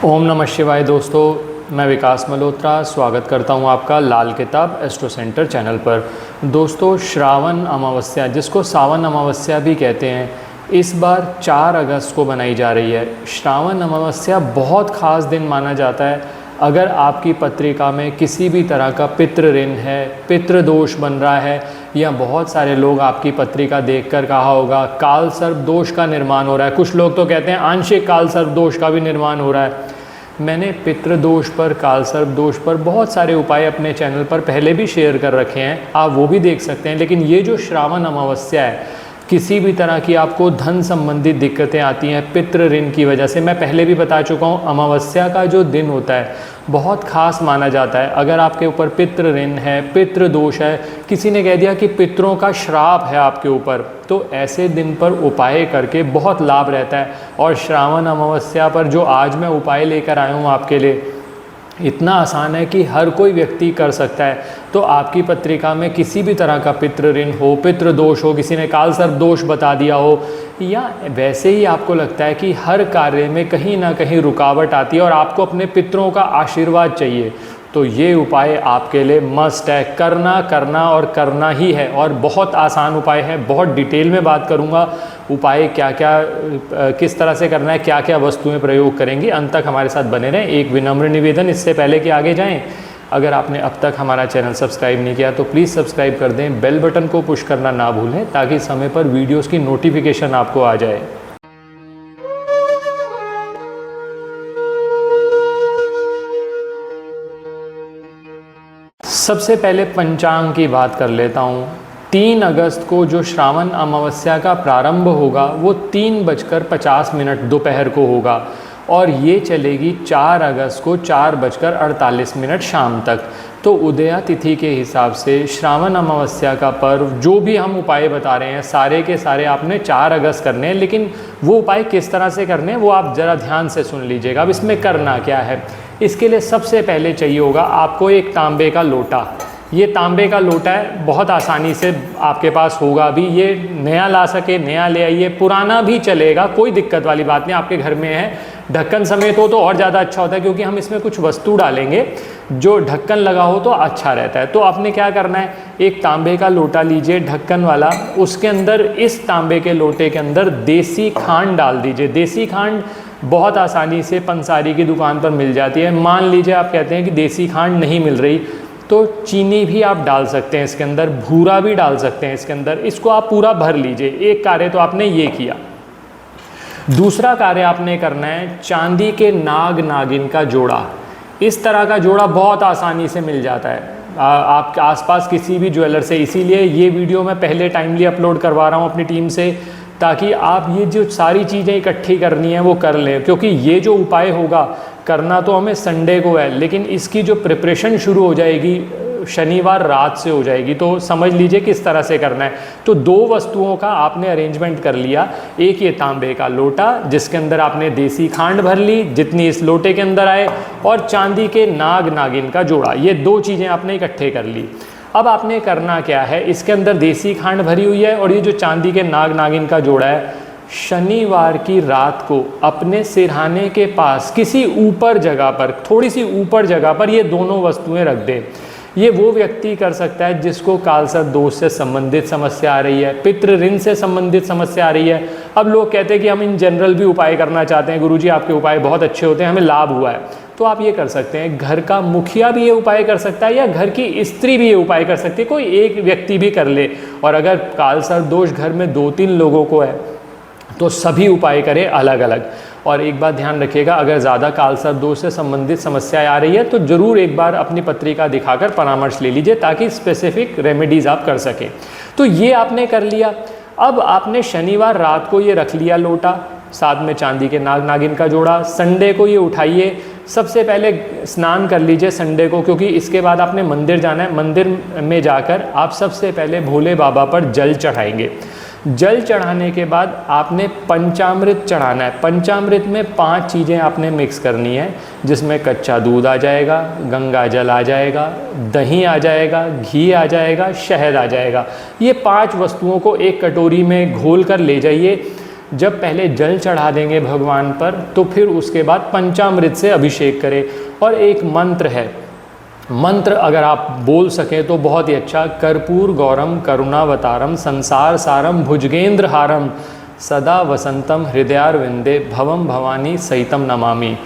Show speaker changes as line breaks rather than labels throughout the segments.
ओम नमः शिवाय दोस्तों, मैं विकास मल्होत्रा स्वागत करता हूं आपका लाल किताब एस्ट्रो सेंटर चैनल पर। दोस्तों, श्रावण अमावस्या जिसको सावन अमावस्या भी कहते हैं, इस बार 4 अगस्त को बनाई जा रही है। श्रावण अमावस्या बहुत ख़ास दिन माना जाता है। अगर आपकी पत्रिका में किसी भी तरह का पितृ ऋण है, पितृ दोष बन रहा है, या बहुत सारे लोग आपकी पत्रिका देखकर कहा होगा काल सर्प दोष का निर्माण हो रहा है, कुछ लोग तो कहते हैं आंशिक काल सर्प दोष का भी निर्माण हो रहा है। मैंने पितृ दोष पर, काल सर्प दोष पर बहुत सारे उपाय अपने चैनल पर पहले भी शेयर कर रखे हैं, आप वो भी देख सकते हैं। लेकिन ये जो श्रावण अमावस्या है, किसी भी तरह की आपको धन संबंधित दिक्कतें आती हैं पितृ ऋण की वजह से, मैं पहले भी बता चुका हूँ, अमावस्या का जो दिन होता है बहुत खास माना जाता है। अगर आपके ऊपर पितृ ऋण है, पितृ दोष है, किसी ने कह दिया कि पितरों का श्राप है आपके ऊपर, तो ऐसे दिन पर उपाय करके बहुत लाभ रहता है। और श्रावण अमावस्या पर जो आज मैं उपाय लेकर आया हूँ आपके लिए, इतना आसान है कि हर कोई व्यक्ति कर सकता है। तो आपकी पत्रिका में किसी भी तरह का पितृ ऋण हो, पितृ दोष हो, किसी ने काल सर्प दोष बता दिया हो, या वैसे ही आपको लगता है कि हर कार्य में कहीं ना कहीं रुकावट आती है और आपको अपने पितरों का आशीर्वाद चाहिए, तो ये उपाय आपके लिए मस्ट है। करना और करना ही है। और बहुत आसान उपाय है, बहुत डिटेल में बात करूँगा उपाय क्या क्या किस तरह से करना है, क्या क्या वस्तुएं प्रयोग करेंगे। अंत तक हमारे साथ बने रहें। एक विनम्र निवेदन, इससे पहले कि आगे जाएं, अगर आपने अब तक हमारा चैनल सब्सक्राइब नहीं किया तो प्लीज़ सब्सक्राइब कर दें, बेल बटन को पुश करना ना भूलें ताकि समय पर वीडियोज़ की नोटिफिकेशन आपको आ जाए। सबसे पहले पंचांग की बात कर लेता हूँ। 3 अगस्त को जो श्रावण अमावस्या का प्रारंभ होगा वो 3:50 दोपहर को होगा और ये चलेगी 4 अगस्त को 4:48 शाम तक। तो उदया तिथि के हिसाब से श्रावण अमावस्या का पर्व, जो भी हम उपाय बता रहे हैं सारे के सारे आपने 4 अगस्त करने हैं। लेकिन वो उपाय किस तरह से करने हैं वो आप ज़रा ध्यान से सुन लीजिएगा। अब इसमें करना क्या है, इसके लिए सबसे पहले चाहिए होगा आपको एक तांबे का लोटा। ये तांबे का लोटा है, बहुत आसानी से आपके पास होगा भी। ये नया ला सके नया ले आइए, पुराना भी चलेगा, कोई दिक्कत वाली बात नहीं। आपके घर में है, ढक्कन समेत हो तो और ज़्यादा अच्छा होता है, क्योंकि हम इसमें कुछ वस्तु डालेंगे, जो ढक्कन लगा हो तो अच्छा रहता है। तो आपने क्या करना है, एक तांबे का लोटा लीजिए ढक्कन वाला, उसके अंदर, इस तांबे के लोटे के अंदर देसी खांड डाल दीजिए। देसी खांड बहुत आसानी से पंसारी की दुकान पर मिल जाती है। मान लीजिए आप कहते हैं कि देसी खांड नहीं मिल रही, तो चीनी भी आप डाल सकते हैं इसके अंदर, भूरा भी डाल सकते हैं इसके अंदर। इसको आप पूरा भर लीजिए। एक कार्य तो आपने ये किया। दूसरा कार्य आपने करना है चांदी के नाग नागिन का जोड़ा। इस तरह का जोड़ा बहुत आसानी से मिल जाता है आपके आसपास किसी भी ज्वेलर से। इसीलिए ये वीडियो मैं पहले टाइमली अपलोड करवा रहा हूँ अपनी टीम से, ताकि आप ये जो सारी चीज़ें इकट्ठी करनी है वो कर लें। क्योंकि ये जो उपाय होगा, करना तो हमें संडे को है, लेकिन इसकी जो प्रिपरेशन शुरू हो जाएगी शनिवार रात से हो जाएगी। तो समझ लीजिए किस तरह से करना है। तो 2 वस्तुओं का आपने अरेंजमेंट कर लिया। एक ये तांबे का लोटा जिसके अंदर आपने देसी खांड भर ली जितनी इस लोटे के अंदर आए, और चांदी के नाग नागिन का जोड़ा। ये 2 चीज़ें आपने इकट्ठे कर ली। अब आपने करना क्या है, इसके अंदर देसी खांड भरी हुई है और ये जो चांदी के नाग नागिन का जोड़ा है, शनिवार की रात को अपने सिरहाने के पास किसी ऊपर जगह पर, थोड़ी सी ऊपर जगह पर ये दोनों वस्तुएं रख दें। ये वो व्यक्ति कर सकता है जिसको काल सर्प दोष से संबंधित समस्या आ रही है, पितृ ऋण से संबंधित समस्या आ रही है। अब लोग कहते हैं कि हम इन जनरल भी उपाय करना चाहते हैं, गुरुजी आपके उपाय बहुत अच्छे होते हैं, हमें लाभ हुआ है। तो आप ये कर सकते हैं, घर का मुखिया भी ये उपाय कर सकता है या घर की स्त्री भी ये उपाय कर सकती है, कोई एक व्यक्ति भी कर ले। और अगर काल सर्प दोष घर में 2-3 लोगों को है तो सभी उपाय करें अलग अलग। और एक बात ध्यान रखिएगा, अगर ज़्यादा काल सर्प दोष से संबंधित समस्याएं आ रही है तो ज़रूर एक बार अपनी पत्रिका दिखाकर परामर्श ले लीजिए, ताकि स्पेसिफिक रेमेडीज़ आप कर सकें। तो ये आपने कर लिया। अब आपने शनिवार रात को ये रख लिया लोटा, साथ में चांदी के नाग नागिन का जोड़ा। संडे को ये उठाइए, सबसे पहले स्नान कर लीजिए संडे को, क्योंकि इसके बाद आपने मंदिर जाना है। मंदिर में जाकर आप सबसे पहले भोले बाबा पर जल चढ़ाएंगे। जल चढ़ाने के बाद आपने पंचामृत चढ़ाना है। पंचामृत में 5 चीज़ें आपने मिक्स करनी है, जिसमें कच्चा दूध आ जाएगा, गंगा जल आ जाएगा, दही आ जाएगा, घी आ जाएगा, शहद आ जाएगा। ये 5 वस्तुओं को एक कटोरी में घोल कर ले जाइए। जब पहले जल चढ़ा देंगे भगवान पर, तो फिर उसके बाद पंचामृत से अभिषेक करें। और एक मंत्र है, मंत्र अगर आप बोल सकें तो बहुत ही अच्छा, कर्पूर गौरम करुणावतारम संसार सारम भुजगेंद्र हारम सदा वसंतम हृदयारविंदे भवम भवानी सहितम नमामि।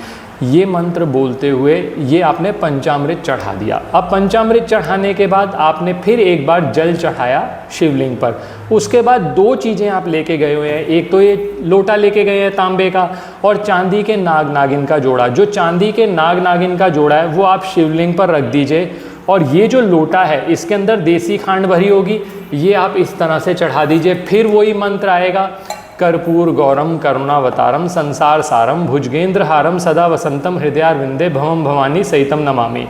ये मंत्र बोलते हुए ये आपने पंचामृत चढ़ा दिया। अब पंचामृत चढ़ाने के बाद आपने फिर एक बार जल चढ़ाया शिवलिंग पर। उसके बाद दो चीज़ें आप लेके गए हुए हैं, एक तो ये लोटा लेके गए हैं तांबे का, और चांदी के नाग नागिन का जोड़ा। जो चांदी के नाग नागिन का जोड़ा है वो आप शिवलिंग पर रख दीजिए, और ये जो लोटा है इसके अंदर देसी खांड भरी होगी, ये आप इस तरह से चढ़ा दीजिए। फिर वही मंत्र आएगा, कर्पूर गौरम करुणावतारम संसार सारम भुजगेंद्र हारम सदा वसंतम हृदयारविंदे भवम भवानी सहितम नमामि।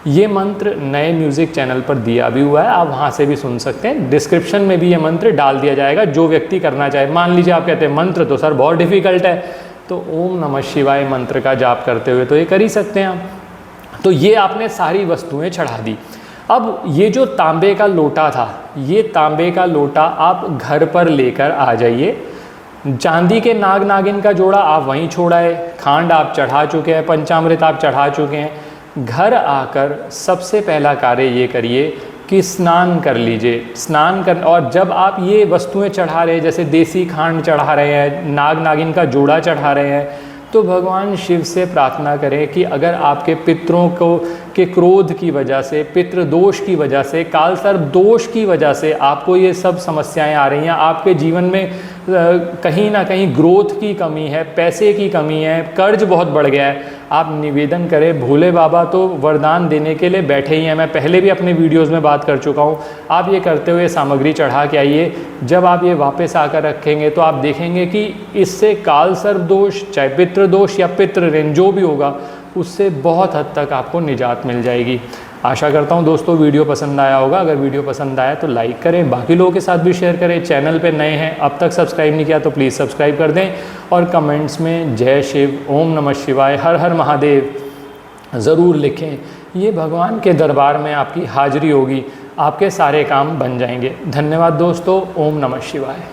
ये मंत्र नए म्यूज़िक चैनल पर दिया भी हुआ है, आप वहाँ से भी सुन सकते हैं। डिस्क्रिप्शन में भी ये मंत्र डाल दिया जाएगा, जो व्यक्ति करना चाहे। मान लीजिए आप कहते हैं मंत्र तो सर बहुत डिफ़िकल्ट है, तो ओम नमः शिवाय मंत्र का जाप करते हुए तो ये कर ही सकते हैं आप। तो ये आपने सारी वस्तुएँ चढ़ा दी। अब ये जो तांबे का लोटा था, ये तांबे का लोटा आप घर पर लेकर आ जाइए। चांदी के नाग नागिन का जोड़ा आप वहीं छोड़ाए, खांड आप चढ़ा चुके हैं, पंचामृत आप चढ़ा चुके हैं। घर आकर सबसे पहला कार्य ये करिए कि स्नान कर लीजिए। स्नान कर, और जब आप ये वस्तुएं चढ़ा रहे हैं, जैसे देसी खांड चढ़ा रहे हैं, नाग नागिन का जोड़ा चढ़ा रहे हैं, तो भगवान शिव से प्रार्थना करें कि अगर आपके पितरों को के क्रोध की वजह से, पितृ दोष की वजह से, काल सर्प दोष की वजह से आपको ये सब समस्याएं आ रही हैं, आपके जीवन में कहीं ना कहीं ग्रोथ की कमी है, पैसे की कमी है, कर्ज बहुत बढ़ गया है, आप निवेदन करें। भोले बाबा तो वरदान देने के लिए बैठे ही हैं, मैं पहले भी अपने वीडियोस में बात कर चुका हूँ। आप ये करते हुए सामग्री चढ़ा के आइए। जब आप ये वापस आकर रखेंगे तो आप देखेंगे कि इससे काल सर्प दोष, चाहे पितृ दोष या पितृ ऋण जो भी होगा, उससे बहुत हद तक आपको निजात मिल जाएगी। आशा करता हूँ दोस्तों वीडियो पसंद आया होगा। अगर वीडियो पसंद आया तो लाइक करें, बाकी लोगों के साथ भी शेयर करें। चैनल पे नए हैं, अब तक सब्सक्राइब नहीं किया तो प्लीज़ सब्सक्राइब कर दें, और कमेंट्स में जय शिव, ओम नमः शिवाय, हर हर महादेव ज़रूर लिखें। ये भगवान के दरबार में आपकी हाजिरी होगी, आपके सारे काम बन जाएंगे। धन्यवाद दोस्तों, ओम नमः शिवाय।